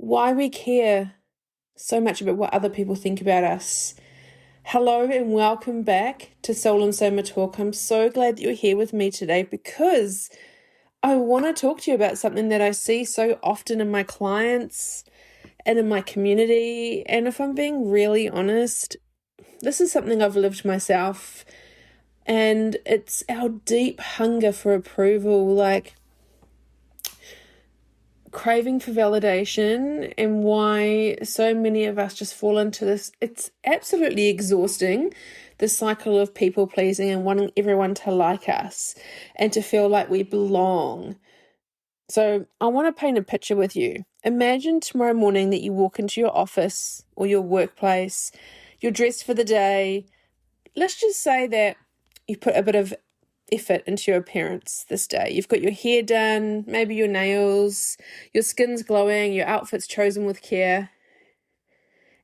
why we care so much about what other people think about us. Hello and welcome back to Soul and Soma Talk. I'm so glad that you're here with me today because I want to talk to you about something that I see so often in my clients and in my community. And if I'm being really honest, this is something I've lived myself, and it's our deep hunger for approval, like craving for validation, and why so many of us just fall into this. It's absolutely exhausting, the cycle of people pleasing and wanting everyone to like us and to feel like we belong. So I want to paint a picture with you. Imagine tomorrow morning that you walk into your office or your workplace, you're dressed for the day. Let's just say that you put a bit of effort into your appearance this day. You've got your hair done, maybe your nails, your skin's glowing, your outfit's chosen with care,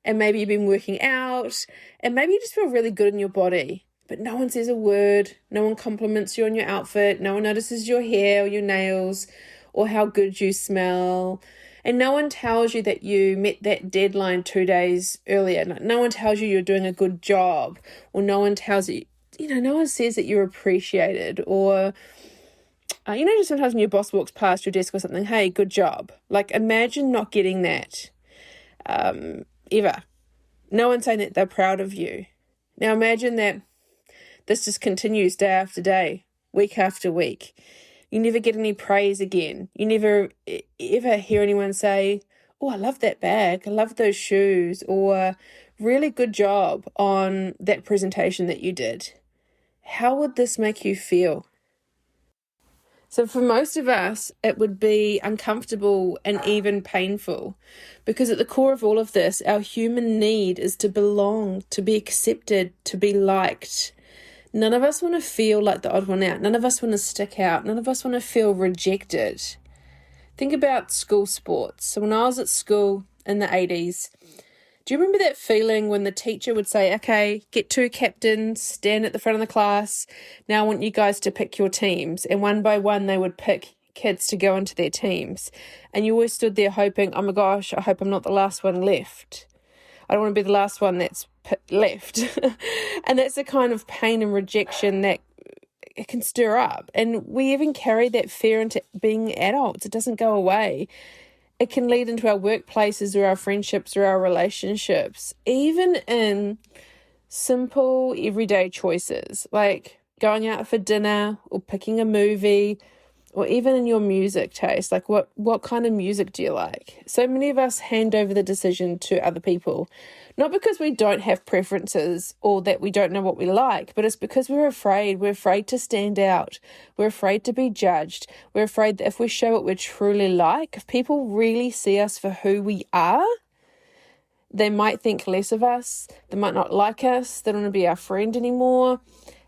and maybe you've been working out, and maybe you just feel really good in your body, but no one says a word, no one compliments you on your outfit, no one notices your hair or your nails or how good you smell, and no one tells you that you met that deadline 2 days earlier. No one tells you you're doing a good job, or no one tells you, no one says that you're appreciated, or, just sometimes when your boss walks past your desk or something, hey, good job. Like, imagine not getting that ever. No one saying that they're proud of you. Now, imagine that this just continues day after day, week after week. You never get any praise again. You never ever hear anyone say, oh, I love that bag, I love those shoes, or really good job on that presentation that you did. How would this make you feel? So for most of us, it would be uncomfortable and even painful, because at the core of all of this, our human need is to belong, to be accepted, to be liked. None of us want to feel like the odd one out. None of us want to stick out. None of us want to feel rejected. Think about school sports. So when I was at school in the 80s, do you remember that feeling when the teacher would say, okay, get 2 captains, stand at the front of the class. Now I want you guys to pick your teams. And one by one, they would pick kids to go into their teams. And you always stood there hoping, oh my gosh, I hope I'm not the last one left. I don't want to be the last one that's left. And that's the kind of pain and rejection that it can stir up. And we even carry that fear into being adults. It doesn't go away. It can lead into our workplaces or our friendships or our relationships, even in simple everyday choices like going out for dinner or picking a movie, or even in your music taste. Like what kind of music do you like? So many of us hand over the decision to other people, not because we don't have preferences or that we don't know what we like, but it's because we're afraid. We're afraid to stand out. We're afraid to be judged. We're afraid that if we show what we're truly like, if people really see us for who we are, they might think less of us. They might not like us. They don't want to be our friend anymore.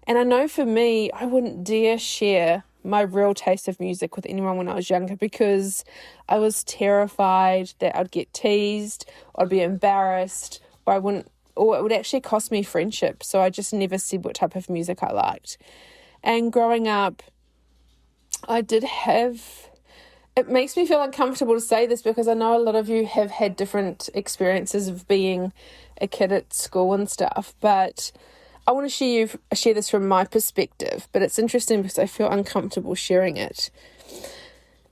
And I know for me, I wouldn't dare share my real taste of music with anyone when I was younger, because I was terrified that I'd get teased, or I'd be embarrassed, or it would actually cost me friendship. So I just never said what type of music I liked. And growing up, it makes me feel uncomfortable to say this, because I know a lot of you have had different experiences of being a kid at school and stuff, but I want to share this from my perspective, but it's interesting because I feel uncomfortable sharing it.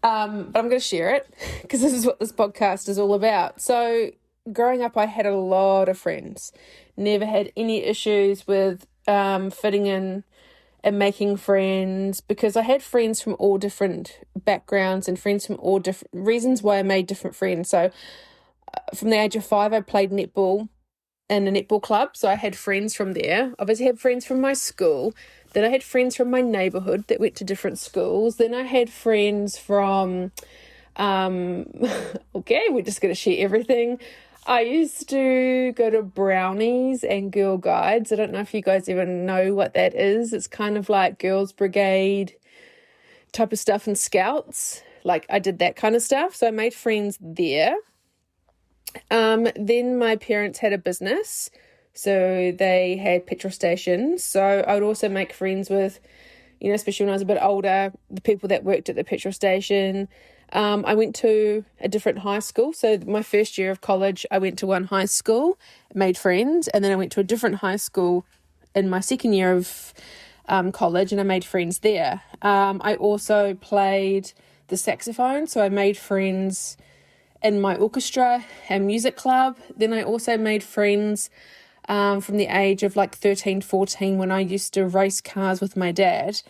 But I'm going to share it because this is what this podcast is all about. So growing up, I had a lot of friends, never had any issues with fitting in and making friends, because I had friends from all different backgrounds and friends from all different reasons why I made different friends. So from the age of 5, I played netball in a netball club, so I had friends from there. Obviously had friends from my school. Then I had friends from my neighbourhood that went to different schools. Then I had friends from, okay, we're just going to share everything. I used to go to brownies and Girl Guides. I don't know if you guys even know what that is. It's kind of like Girls Brigade type of stuff and Scouts. Like, I did that kind of stuff. So I made friends there. Then my parents had a business, so they had petrol stations. So I would also make friends with, especially when I was a bit older, the people that worked at the petrol station. I went to a different high school. So my first year of college, I went to one high school, made friends, and then I went to a different high school in my second year of college, and I made friends there. I also played the saxophone, so I made friends in my orchestra and music club. Then I also made friends from the age of like 13, 14 when I used to race cars with my dad.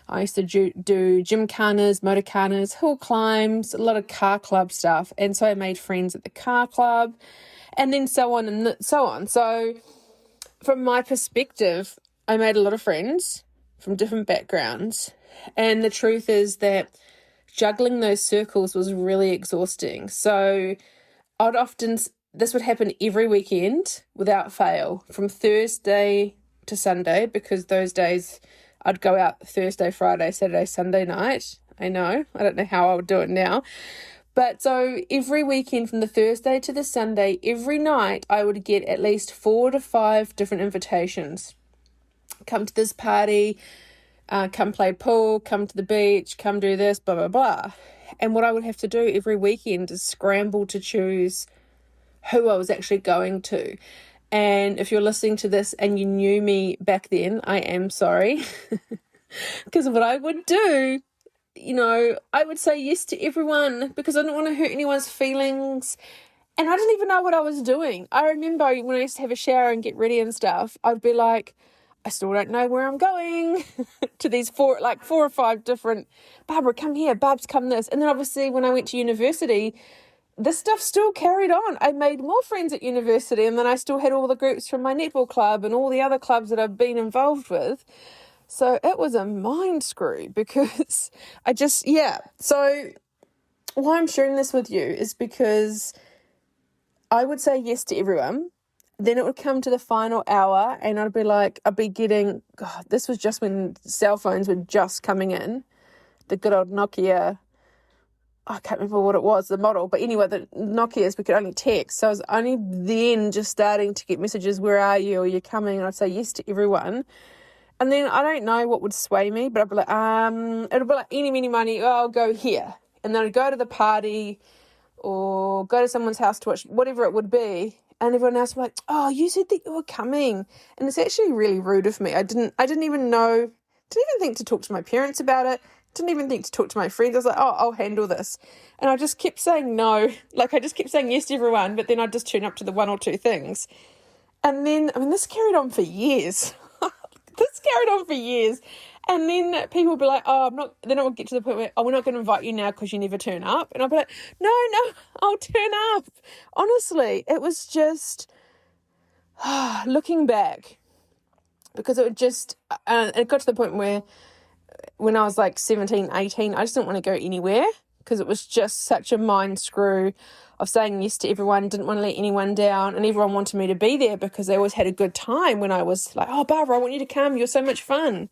I used to do gymkhanas, motorkhanas, hill climbs, a lot of car club stuff. And so I made friends at the car club and then so on and so on. So from my perspective, I made a lot of friends from different backgrounds. And the truth is that juggling those circles was really exhausting. So this would happen every weekend without fail, from Thursday to Sunday, because those days I'd go out Thursday, Friday, Saturday, Sunday night. I know, I don't know how I would do it now. But so every weekend from the Thursday to the Sunday, every night I would get at least 4 to 5 different invitations. Come to this party, come play pool, come to the beach, come do this, blah, blah, blah. And what I would have to do every weekend is scramble to choose who I was actually going to. And if you're listening to this and you knew me back then, I am sorry. Because what I would do, I would say yes to everyone because I didn't want to hurt anyone's feelings. And I didn't even know what I was doing. I remember when I used to have a shower and get ready and stuff, I'd be like, I still don't know where I'm going to these 4 or 5 different, Barbara, come here, Babs, come this. And then obviously when I went to university, this stuff still carried on. I made more friends at university, and then I still had all the groups from my netball club and all the other clubs that I've been involved with. So it was a mind screw because So why I'm sharing this with you is because I would say yes to everyone. Then it would come to the final hour and I'd be getting, God, this was just when cell phones were just coming in. The good old Nokia, I can't remember what it was, the model. But anyway, the Nokias, we could only text. So I was only then just starting to get messages, where are you? Or you're coming? And I'd say yes to everyone. And then I don't know what would sway me, but I'd be like, it'll be like, eeny, meeny, money, I'll go here. And then I'd go to the party or go to someone's house to watch, whatever it would be. And everyone else would be like, oh, you said that you were coming. And it's actually really rude of me. I didn't even think to talk to my parents about it. Didn't even think to talk to my friends. I was like, oh, I'll handle this. And I just kept saying no. I just kept saying yes to everyone, but then I'd just turn up to the 1 or 2 things. And then, this carried on for years. And then people would be like, then it would get to the point where, we're not going to invite you now because you never turn up. And I'd be like, no, I'll turn up. Honestly, it was just, looking back, because it got to the point where when I was like 17, 18, I just didn't want to go anywhere because it was just such a mind screw of saying yes to everyone, didn't want to let anyone down, and everyone wanted me to be there because they always had a good time when I was like, oh, Barbara, I want you to come, you're so much fun.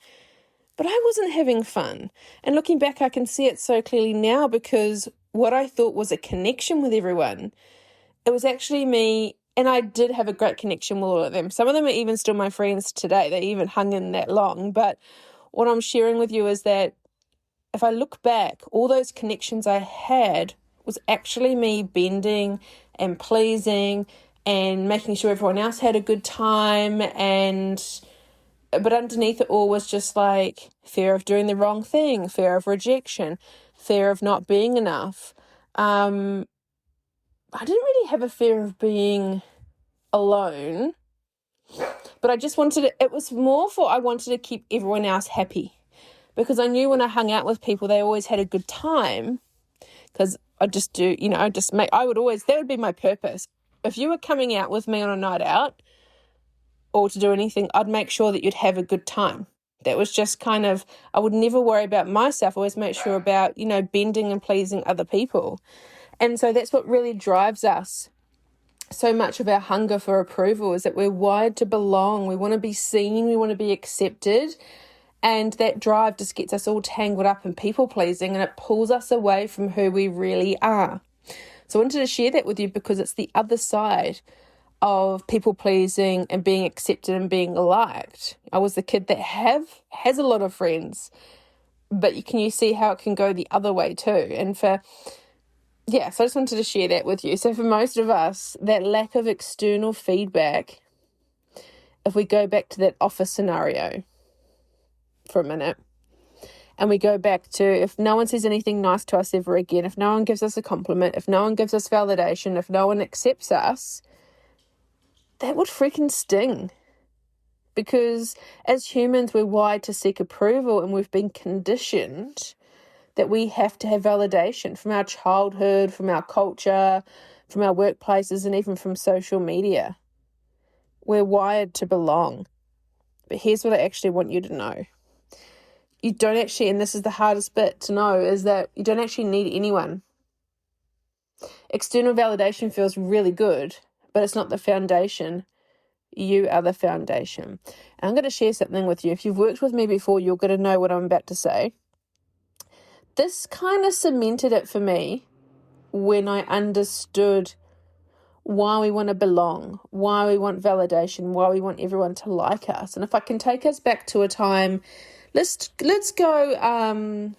But I wasn't having fun. And looking back, I can see it so clearly now because what I thought was a connection with everyone, it was actually me, and I did have a great connection with all of them. Some of them are even still my friends today. They even hung in that long. But what I'm sharing with you is that if I look back, all those connections I had was actually me bending and pleasing and making sure everyone else had a good time. But underneath it all was just like fear of doing the wrong thing, fear of rejection, fear of not being enough. I didn't really have a fear of being alone, but I just it was more for I wanted to keep everyone else happy, because I knew when I hung out with people, they always had a good time, because I just do, that would be my purpose. If you were coming out with me on a night out or to do anything, I'd make sure that you'd have a good time. That was just kind of, I would never worry about myself. I always make sure about, bending and pleasing other people. And so that's what really drives us so much of our hunger for approval, is that we're wired to belong. We want to be seen. We want to be accepted. And that drive just gets us all tangled up in people pleasing, and it pulls us away from who we really are. So I wanted to share that with you because it's the other side of people pleasing and being accepted and being liked. I was the kid that has a lot of friends, But can you see how it can go the other way too? And so I just wanted to share that with you. So for most of us, that lack of external feedback, if we go back to that office scenario for a minute, and we go back to, if no one says anything nice to us ever again, if no one gives us a compliment, if no one gives us validation, if no one accepts us, that would freaking sting. Because as humans, we're wired to seek approval, and we've been conditioned that we have to have validation from our childhood, from our culture, from our workplaces, and even from social media. We're wired to belong. But here's what I actually want you to know. You don't actually, and this is the hardest bit to know, is that you don't actually need anyone. External validation feels really good, but it's not the foundation. You are the foundation. And I'm going to share something with you. If you've worked with me before, you're going to know what I'm about to say. This kind of cemented it for me when I understood why we want to belong, why we want validation, why we want everyone to like us. And if I can take us back to a time, let's go, I'm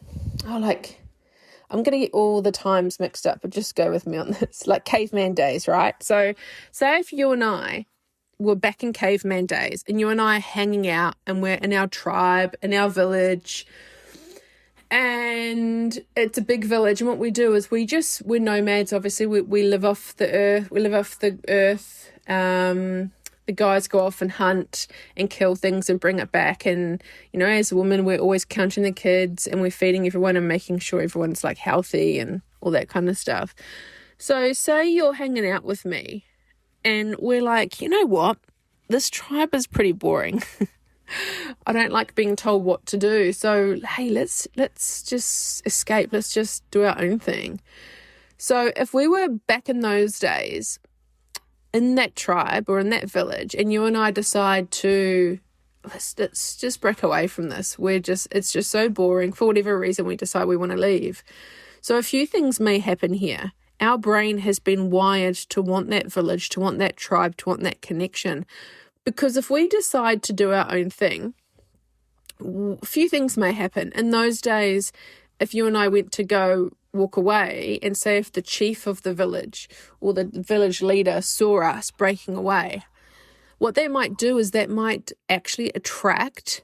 going to get all the times mixed up, but just go with me on this, like caveman days, right? So say if you and I were back in caveman days, and you and I are hanging out, and we're in our tribe, in our village, and it's a big village, and what we do is we're nomads, obviously. We live off the earth. The guys go off and hunt and kill things and bring it back, and as a woman, we're always counting the kids, and we're feeding everyone and making sure everyone's like healthy and all that kind of stuff. So say you're hanging out with me, and we're like, you know what, this tribe is pretty boring. I don't like being told what to do. So, hey, let's just escape. Let's just do our own thing. So if we were back in those days in that tribe or in that village, and you and I decide to, let's just break away from this. It's just so boring. For whatever reason, we decide we want to leave. So a few things may happen here. Our brain has been wired to want that village, to want that tribe, to want that connection. Because if we decide to do our own thing, a few things may happen. In those days, if you and I went to go walk away, and say if the chief of the village or the village leader saw us breaking away, what they might do is that might actually attract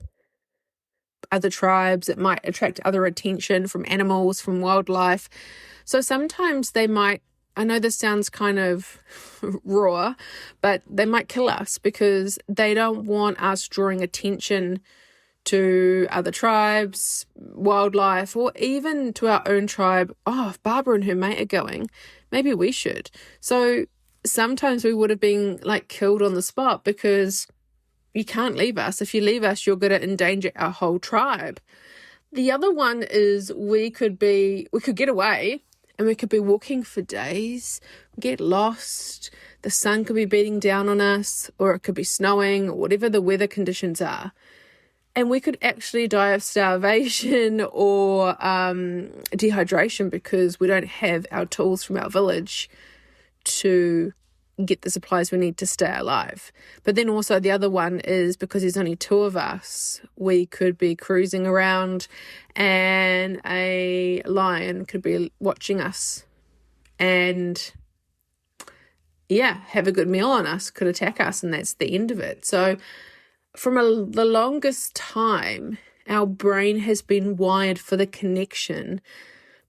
other tribes. It might attract other attention from animals, from wildlife. So sometimes they might, I know this sounds kind of raw, but they might kill us because they don't want us drawing attention to other tribes, wildlife, or even to our own tribe. Oh, if Barbara and her mate are going, maybe we should. So sometimes we would have been like killed on the spot because you can't leave us. If you leave us, you're going to endanger our whole tribe. The other one is we could get away, and we could be walking for days, get lost, the sun could be beating down on us, or it could be snowing, or whatever the weather conditions are. And we could actually die of starvation or dehydration because we don't have our tools from our village to get the supplies we need to stay alive. But then also the other one is because there's only two of us, we could be cruising around and a lion could be watching us and have a good meal on us, could attack us, and that's the end of it. So from the longest time, our brain has been wired for the connection.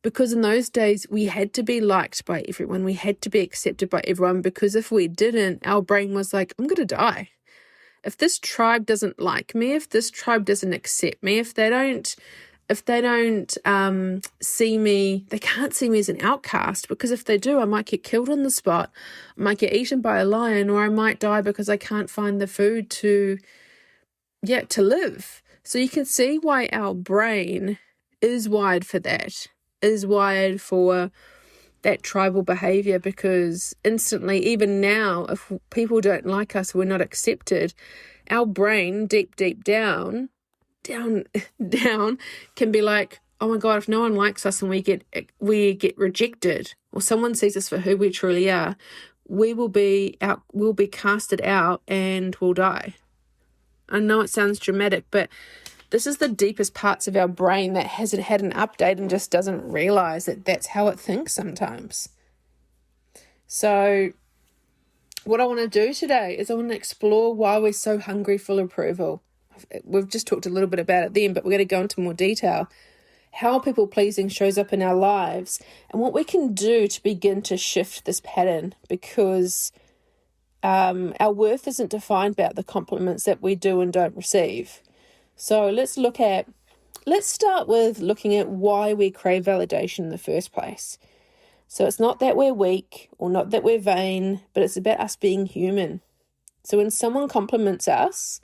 Because in those days, we had to be liked by everyone. We had to be accepted by everyone, because if we didn't, our brain was like, I'm going to die. If this tribe doesn't like me, if this tribe doesn't accept me, if they don't see me, they can't see me as an outcast, because if they do, I might get killed on the spot. I might get eaten by a lion, or I might die because I can't find the food to live. So you can see why our brain is wired for that. Is wired for that tribal behavior, because instantly, even now, if people don't like us, we're not accepted, our brain deep down can be like, oh my God, if no one likes us and we get rejected, or someone sees us for who we truly are, we'll be casted out and we'll die. I know it sounds dramatic, but This is the deepest parts of our brain that hasn't had an update and just doesn't realize that that's how it thinks sometimes. So what I want to do today is I want to explore why we're so hungry for approval. We've just talked a little bit about it then, but we're going to go into more detail. How people pleasing shows up in our lives and what we can do to begin to shift this pattern, because our worth isn't defined by the compliments that we do and don't receive. So let's start with looking at why we crave validation in the first place. So it's not that we're weak or not that we're vain, but it's about us being human. So when someone compliments us,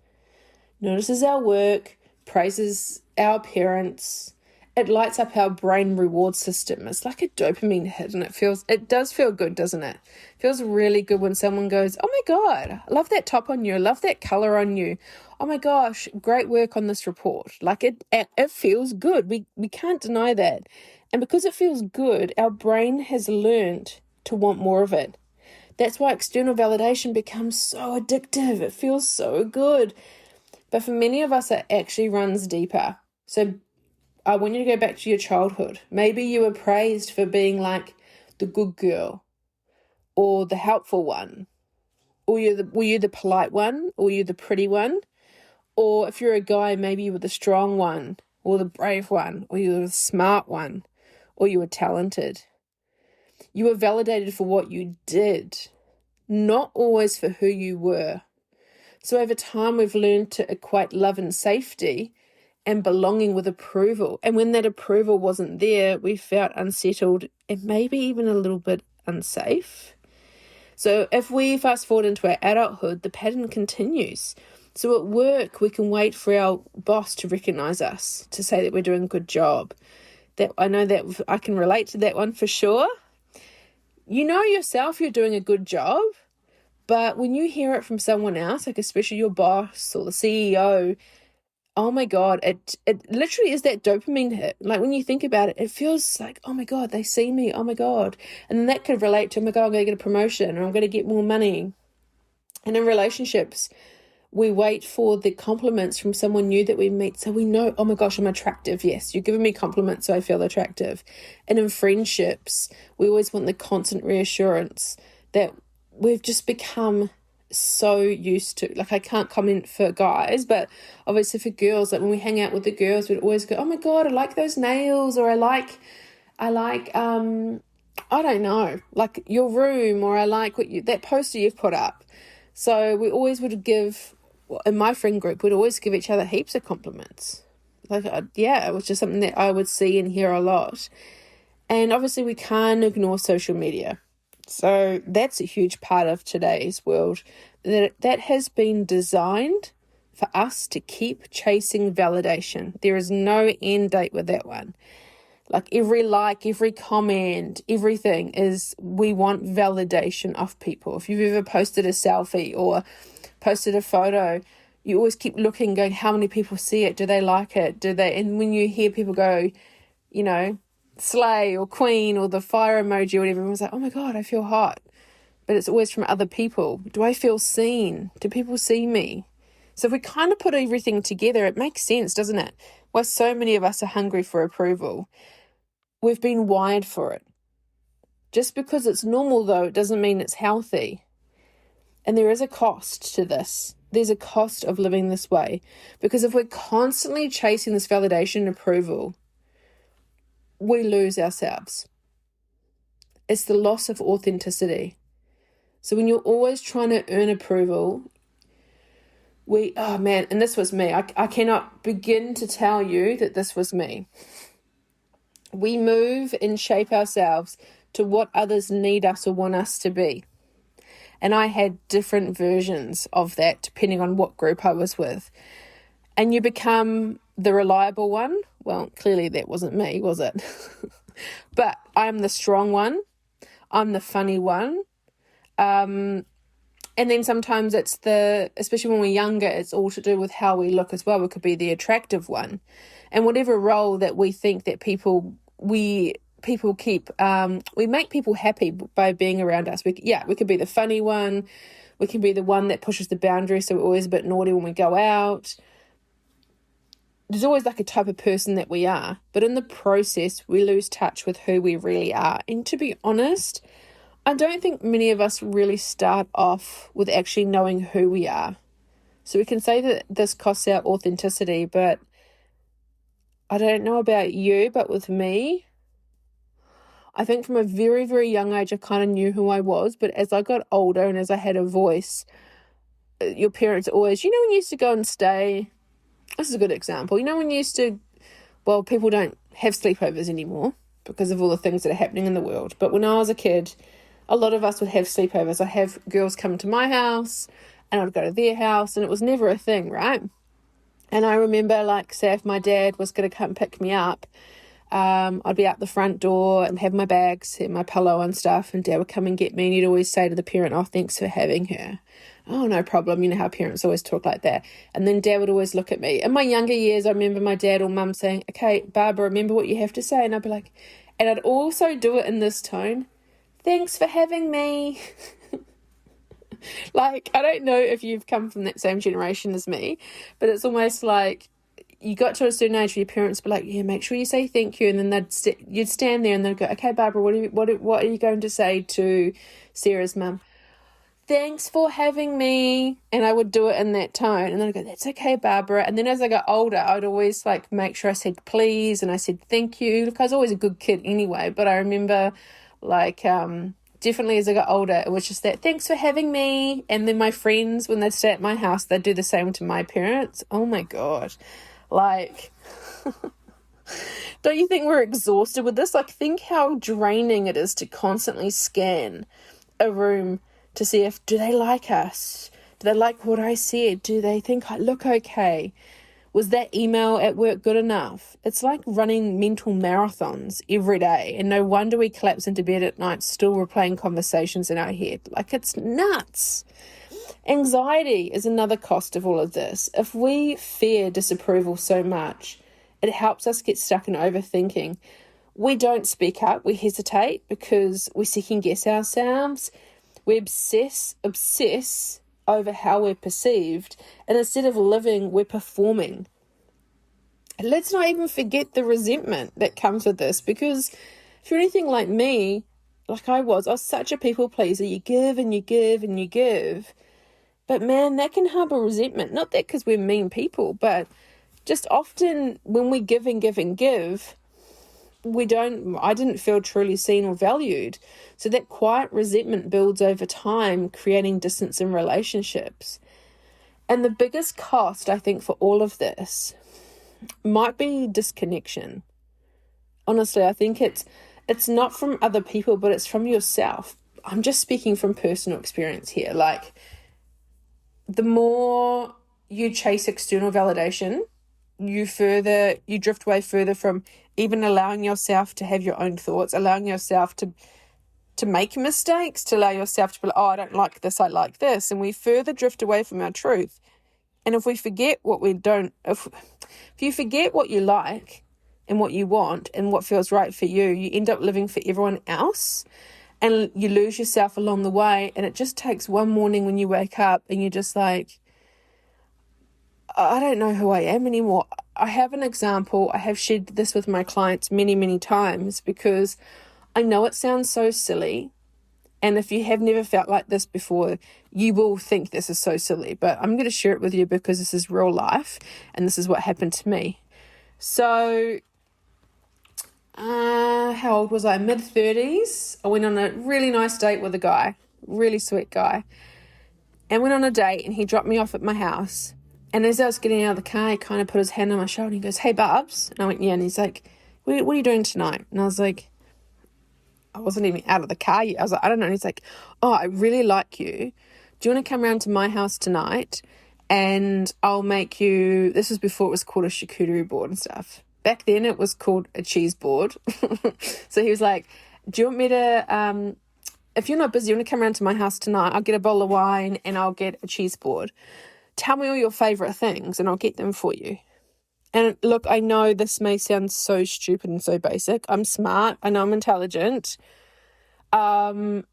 notices our work, praises our appearance, it lights up our brain reward system. It's like a dopamine hit, and it does feel good, doesn't it? It feels really good when someone goes, oh my God, I love that top on you. I love that color on you. Oh my gosh, great work on this report. Like it feels good. We can't deny that. And because it feels good, our brain has learned to want more of it. That's why external validation becomes so addictive. It feels so good. But for many of us, it actually runs deeper. So I want you to go back to your childhood. Maybe you were praised for being like the good girl or the helpful one. Or were you the polite one? Or were you the pretty one? Or if you're a guy, maybe you were the strong one or the brave one, or you were the smart one, or you were talented. You were validated for what you did, not always for who you were. So over time, we've learned to equate love and safety and belonging with approval. And when that approval wasn't there, we felt unsettled and maybe even a little bit unsafe. So if we fast forward into our adulthood, the pattern continues. So at work, we can wait for our boss to recognize us, to say that we're doing a good job. That I know that I can relate to that one for sure. You know yourself you're doing a good job, but when you hear it from someone else, like especially your boss or the CEO, oh my God, it literally is that dopamine hit. Like when you think about it, it feels like, oh my God, they see me, oh my God. And then that could relate to, oh my God, I'm going to get a promotion or I'm going to get more money. And in relationships, we wait for the compliments from someone new that we meet. So we know, oh my gosh, I'm attractive. Yes, you're giving me compliments, so I feel attractive. And in friendships, we always want the constant reassurance that we've just become so used to. Like I can't comment for guys, but obviously for girls, like when we hang out with the girls, we'd always go, oh my God, I like those nails, or I like I don't know, like your room, or I like that poster you've put up. So we always would give, in my friend group, we'd always give each other heaps of compliments. Like, it was just something that I would see and hear a lot. And obviously we can't ignore social media. So that's a huge part of today's world that has been designed for us to keep chasing validation. There is no end date with that one. Like every comment, everything is, we want validation of people. If you've ever posted a selfie or posted a photo, you always keep looking, going, how many people see it? Do they like it? And when you hear people go, slay or queen or the fire emoji or whatever, everyone's like, oh my God, I feel hot. But it's always from other people. Do I feel seen? Do people see me? So if we kind of put everything together, it makes sense, doesn't it? Why so many of us are hungry for approval. We've been wired for it. Just because it's normal, though, it doesn't mean it's healthy. And there is a cost to this. There's a cost of living this way. Because if we're constantly chasing this validation and approval, we lose ourselves. It's the loss of authenticity. So when you're always trying to earn approval, and this was me. I cannot begin to tell you that this was me. We move and shape ourselves to what others need us or want us to be. And I had different versions of that depending on what group I was with. And you become the reliable one. Well, clearly that wasn't me, was it? But I'm the strong one. I'm the funny one. And then sometimes it's especially when we're younger, it's all to do with how we look as well. We could be the attractive one. And whatever role that we think that we make people happy by being around us. We could be the funny one. We can be the one that pushes the boundaries, so we're always a bit naughty when we go out. there's always like a type of person that we are, but in the process, we lose touch with who we really are. And to be honest, I don't think many of us really start off with actually knowing who we are. So we can say that this costs our authenticity, but I don't know about you, but with me, I think from a very, very young age, I kind of knew who I was. But as I got older and as I had a voice, your parents always, when you used to go and stay, this is a good example. When you used to, well, people don't have sleepovers anymore because of all the things that are happening in the world. But when I was a kid, a lot of us would have sleepovers. I'd have girls come to my house and I'd go to their house, and it was never a thing, right? And I remember, like, say if my dad was going to come pick me up, I'd be out the front door and have my bags and my pillow and stuff, and Dad would come and get me, and he'd always say to the parent, "Oh, thanks for having her." "Oh, no problem." You know how parents always talk like that. And then Dad would always look at me. In my younger years, I remember my dad or mum saying, "Okay, Barbara, remember what you have to say." And I'd be like, and I'd also do it in this tone, "Thanks for having me." Like, I don't know if you've come from that same generation as me, but it's almost like you got to a certain age where your parents would be like, "Yeah, make sure you say thank you." And then you'd stand there and they'd go, "Okay, Barbara, what are you going to say to Sarah's mum?" "Thanks for having me." And I would do it in that tone. And then I'd go, "That's okay, Barbara." And then as I got older, I'd always like make sure I said please and I said thank you. Look, I was always a good kid anyway, but I remember like definitely as I got older, it was just that "thanks for having me." And then my friends, when they'd stay at my house, they'd do the same to my parents. Oh my God. Like, don't you think we're exhausted with this? Like, think how draining it is to constantly scan a room to see if, do they like us? Do they like what I said? Do they think I look okay? Was that email at work good enough? It's like running mental marathons every day, and no wonder we collapse into bed at night still replaying conversations in our head. Like, it's nuts. Anxiety is another cost of all of this. If we fear disapproval so much, it helps us get stuck in overthinking. We don't speak up, we hesitate because we second guess ourselves. We obsess over how we're perceived, and instead of living, we're performing. Let's not even forget the resentment that comes with this, because if you're anything like me, like I was such a people pleaser. You give and you give and you give, but man, that can harbour resentment. Not that because we're mean people, but just often when we give and give and give, I didn't feel truly seen or valued. So that quiet resentment builds over time, creating distance in relationships. And the biggest cost, I think, for all of this might be disconnection. Honestly, I think it's not from other people, but it's from yourself. I'm just speaking from personal experience here. Like, the more you chase external validation, you drift away further from even allowing yourself to have your own thoughts, allowing yourself to make mistakes, to allow yourself to be like, "Oh, I don't like this, I like this." And we further drift away from our truth. And if we forget if you forget what you like and what you want and what feels right for you, you end up living for everyone else and you lose yourself along the way. And it just takes one morning when you wake up and you're just like, "I don't know who I am anymore." I have an example. I have shared this with my clients many, many times because I know it sounds so silly. And if you have never felt like this before, you will think this is so silly. But I'm going to share it with you because this is real life and this is what happened to me. So, how old was I? Mid-30s. I went on a really nice date with a guy, really sweet guy. And went on a date and he dropped me off at my house. And as I was getting out of the car, he kind of put his hand on my shoulder and he goes, "Hey, Barbs." And I went, "Yeah." And he's like, what are you doing tonight?" And I was like, I wasn't even out of the car yet. I was like, "I don't know." And he's like, "Oh, I really like you. Do you want to come around to my house tonight? And I'll make you," this was before it was called a charcuterie board and stuff. Back then it was called a cheese board. So he was like, "Do you want me to, if you're not busy, you want to come around to my house tonight? I'll get a bottle of wine and I'll get a cheese board. Tell me all your favourite things and I'll get them for you." And look, I know this may sound so stupid and so basic. I'm smart. I know I'm intelligent. I've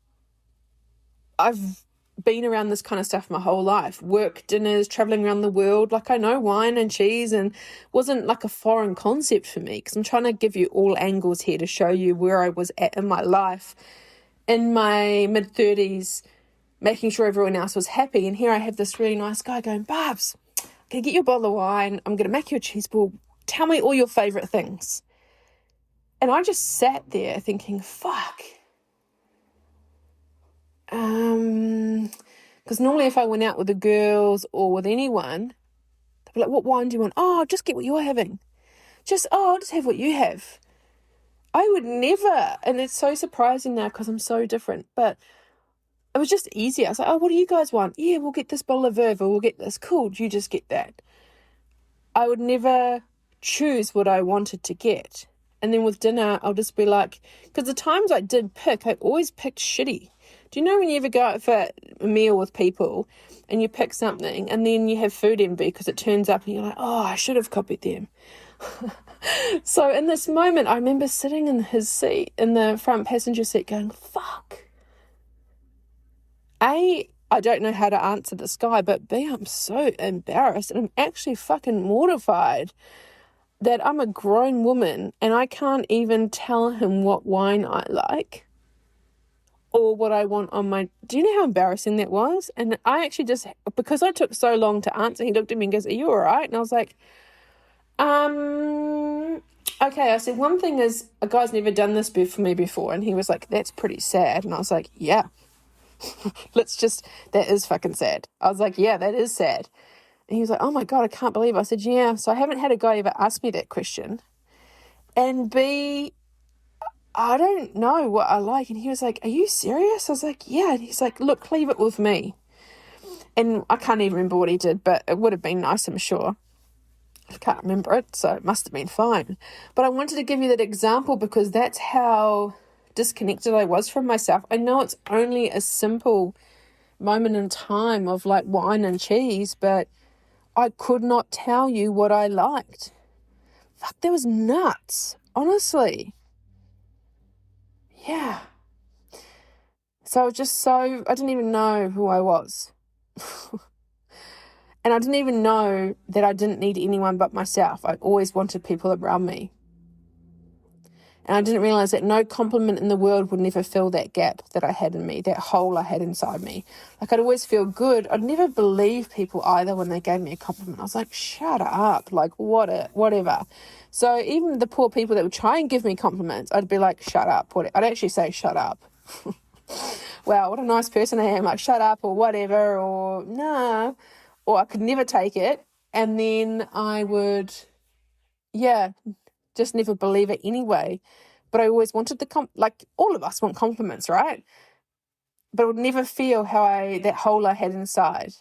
been around this kind of stuff my whole life. Work, dinners, traveling around the world. Like, I know wine and cheese, and wasn't like a foreign concept for me, because I'm trying to give you all angles here to show you where I was at in my life in my mid-30s, making sure everyone else was happy. And here I have this really nice guy going, Barbs, I'm going to get you a bottle of wine. I'm going to make you a cheese ball. Tell me all your favourite things. And I just sat there thinking, fuck. Because normally if I went out with the girls or with anyone, they'd be like, what wine do you want? Oh, just get what you're having. I'll just have what you have. I would never. And it's so surprising now because I'm so different. But it was just easier. I was like, oh, what do you guys want? Yeah, we'll get this bottle of Verve, or we'll get this. Cool, you just get that. I would never choose what I wanted to get. And then with dinner, I'll just be like, because the times I did pick, I always picked shitty. Do you know when you ever go out for a meal with people and you pick something and then you have food envy because it turns up and you're like, oh, I should have copied them. So in this moment, I remember sitting in his seat, in the front passenger seat, going, fuck. A, I don't know how to answer this guy, but B, I'm so embarrassed and I'm actually fucking mortified that I'm a grown woman and I can't even tell him what wine I like or what I want on my... Do you know how embarrassing that was? And I actually just... Because I took so long to answer, he looked at me and goes, are you all right? And I was like, okay. I said, one thing is, a guy's never done this for me before. And he was like, that's pretty sad. And I was like, yeah. That is fucking sad. I was like, yeah, that is sad. And he was like, oh my God, I can't believe it. I said, yeah. So I haven't had a guy ever ask me that question. And B, I don't know what I like. And he was like, are you serious? I was like, yeah. And he's like, look, leave it with me. And I can't even remember what he did, but it would have been nice, I'm sure. I can't remember it, so it must have been fine. But I wanted to give you that example because that's how disconnected I was from myself. I know it's only a simple moment in time of like wine and cheese, but I could not tell you what I liked. Fuck, that was nuts, honestly. Yeah. So I didn't even know who I was. And I didn't even know that I didn't need anyone but myself. I always wanted people around me. And I didn't realize that no compliment in the world would never fill that gap that I had in me, that hole I had inside me. Like, I'd always feel good. I'd never believe people either when they gave me a compliment. I was like, shut up, like, whatever. So even the poor people that would try and give me compliments, I'd be like, shut up. I'd actually say, shut up. Wow, what a nice person I am. Like, shut up or whatever, or nah. Or I could never take it. And then I would, just never believe it anyway. But I always wanted like all of us want compliments, right? But I would never feel that hole I had inside.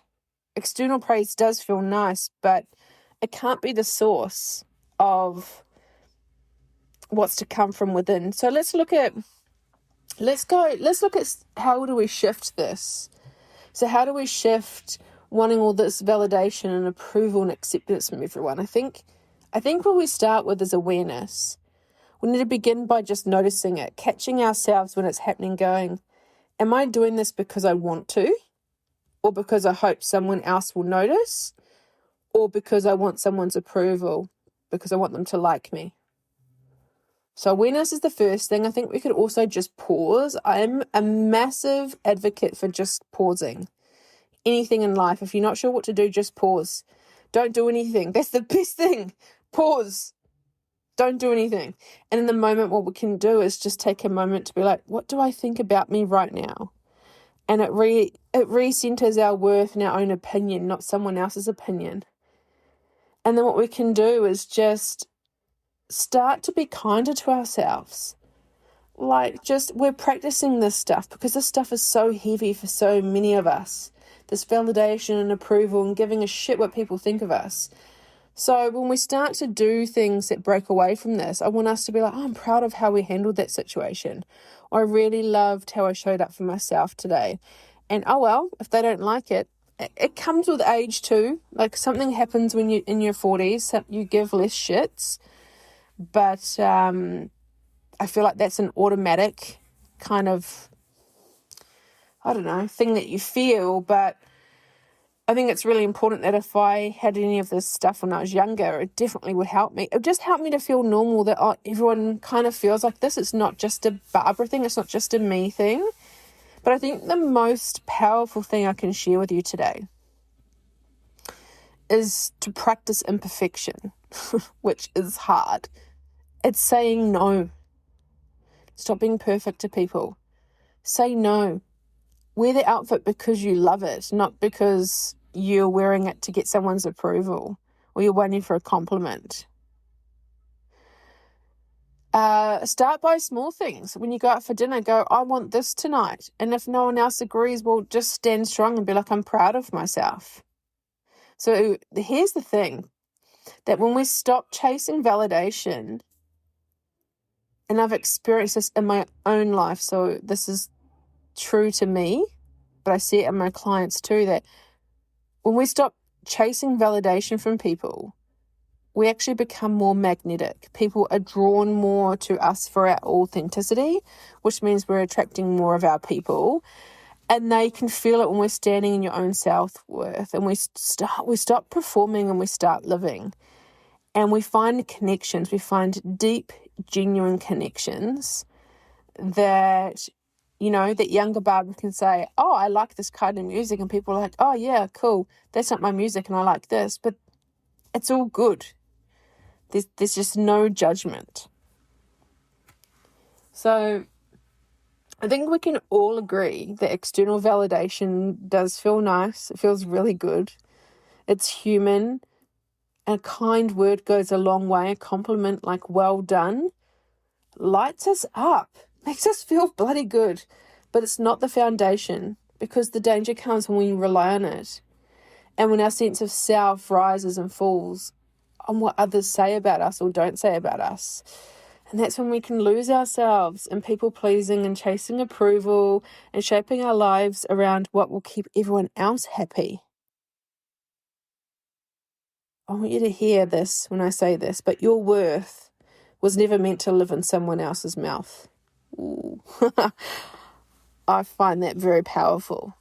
External praise does feel nice, but it can't be the source of what's to come from within. So let's look at how do we shift this? So how do we shift wanting all this validation and approval and acceptance from everyone? I think what we start with is awareness. We need to begin by just noticing it, catching ourselves when it's happening, going, am I doing this because I want to? Or because I hope someone else will notice? Or because I want someone's approval? Because I want them to like me? So awareness is the first thing. I think we could also just pause. I'm a massive advocate for just pausing. Anything in life, if you're not sure what to do, just pause. Don't do anything. That's the best thing. Pause. Don't do anything. And in the moment, what we can do is just take a moment to be like, what do I think about me right now? And it recenters our worth and our own opinion, not someone else's opinion. And then what we can do is just start to be kinder to ourselves. Like, we're practicing this stuff because this stuff is so heavy for so many of us. This validation and approval and giving a shit what people think of us. So when we start to do things that break away from this, I want us to be like, oh, I'm proud of how we handled that situation. Or I really loved how I showed up for myself today. And oh well, if they don't like it, it comes with age too. Like, something happens when you're in your 40s, you give less shits. But I feel like that's an automatic kind of I don't know, thing that you feel, but I think it's really important that if I had any of this stuff when I was younger, it definitely would help me. It would just help me to feel normal, that everyone kind of feels like this. It's not just a Barbara thing. It's not just a me thing. But I think the most powerful thing I can share with you today is to practice imperfection, which is hard. It's saying no. Stop being perfect to people. Say no. Wear the outfit because you love it, not because you're wearing it to get someone's approval or you're waiting for a compliment. Start by small things. When you go out for dinner, go, I want this tonight. And if no one else agrees, well, just stand strong and be like, I'm proud of myself. So here's the thing, that when we stop chasing validation, and I've experienced this in my own life, so this is true to me, but I see it in my clients too, that when we stop chasing validation from people, we actually become more magnetic. People are drawn more to us for our authenticity, which means we're attracting more of our people. And they can feel it when we're standing in your own self-worth. And we stop performing and we start living. And we find connections. We find deep, genuine connections that, that younger Barbara can say, oh, I like this kind of music. And people are like, oh, yeah, cool. That's not my music and I like this. But it's all good. There's just no judgment. So I think we can all agree that external validation does feel nice. It feels really good. It's human. A kind word goes a long way. A compliment like well done lights us up, makes us feel bloody good. But it's not the foundation, because the danger comes when we rely on it. And when our sense of self rises and falls on what others say about us or don't say about us. And that's when we can lose ourselves in people-pleasing and chasing approval and shaping our lives around what will keep everyone else happy. I want you to hear this when I say this, but your worth was never meant to live in someone else's mouth. Ooh. I find that very powerful.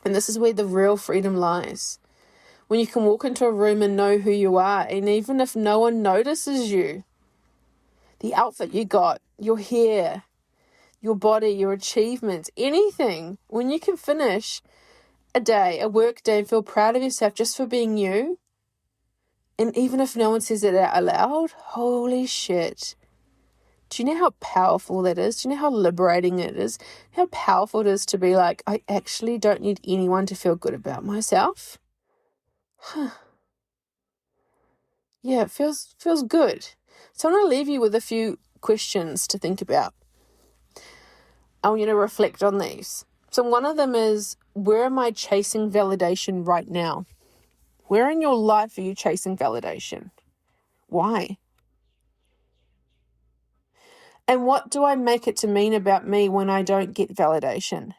And this is where the real freedom lies. When you can walk into a room and know who you are, and even if no one notices you, the outfit you got, your hair, your body, your achievements, anything, when you can finish a work day, and feel proud of yourself just for being you, and even if no one says it out loud, holy shit. Do you know how powerful that is? Do you know how liberating it is? How powerful it is to be like, I actually don't need anyone to feel good about myself? Yeah, it feels good. So I want to leave you with a few questions to think about. I want you to reflect on these. So one of them is, where am I chasing validation right now? Where in your life are you chasing validation? Why? And what do I make it to mean about me when I don't get validation?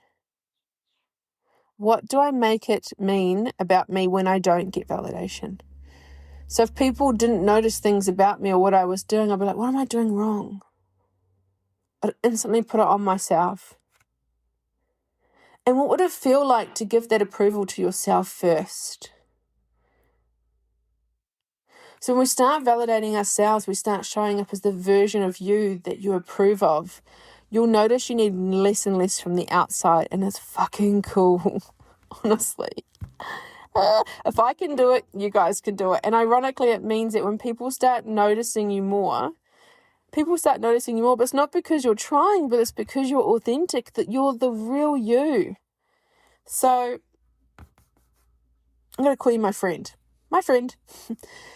What do I make it mean about me when I don't get validation? So if people didn't notice things about me or what I was doing, I'd be like, what am I doing wrong? I'd instantly put it on myself. And what would it feel like to give that approval to yourself first? So when we start validating ourselves, we start showing up as the version of you that you approve of. You'll notice you need less and less from the outside, and it's fucking cool, honestly. If I can do it, you guys can do it. And ironically, it means that when people start noticing you more, but it's not because you're trying, but it's because you're authentic, that you're the real you. So I'm going to call you my friend.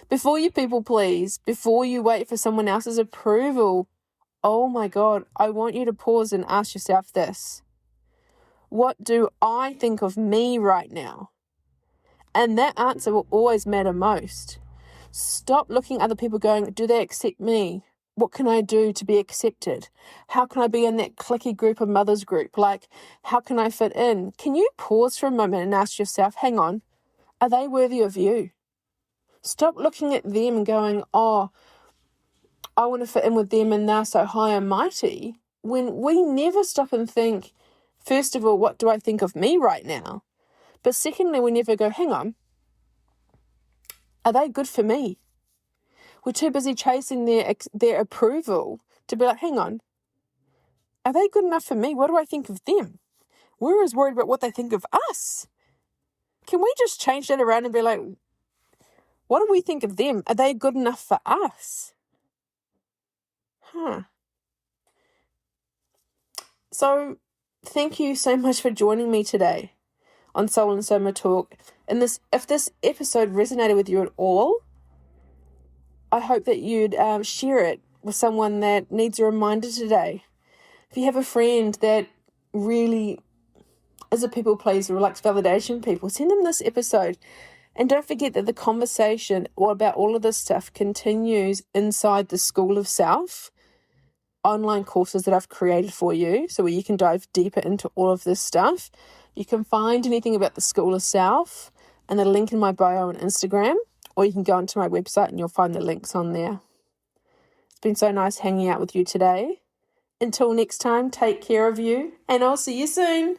Before you people please, before you wait for someone else's approval, oh my God, I want you to pause and ask yourself this. What do I think of me right now? And that answer will always matter most. Stop looking at other people going, do they accept me? What can I do to be accepted? How can I be in that cliquey group of mothers group? Like, how can I fit in? Can you pause for a moment and ask yourself, hang on, are they worthy of you? Stop looking at them and going, oh, I want to fit in with them and they're so high and mighty. When we never stop and think, First of all, what do I think of me right now? But secondly, we never go, hang on, are they good for me? We're too busy chasing their approval to be like, hang on, are they good enough for me? What do I think of them? We're as worried about what they think of us. Can we just change that around and be like, what do we think of them? Are they good enough for us? So, thank you so much for joining me today on Soul and Soma Talk. And if this episode resonated with you at all, I hope that you'd share it with someone that needs a reminder today. If you have a friend that really is a people pleaser or likes validation people, send them this episode. And don't forget that the conversation about all of this stuff continues inside the School of Self online courses that I've created for you, so where you can dive deeper into all of this stuff. You can find anything about the School of Self and the link in my bio on Instagram, or you can go onto my website and you'll find the links on there. It's been so nice hanging out with you today. Until next time, take care of you, and I'll see you soon.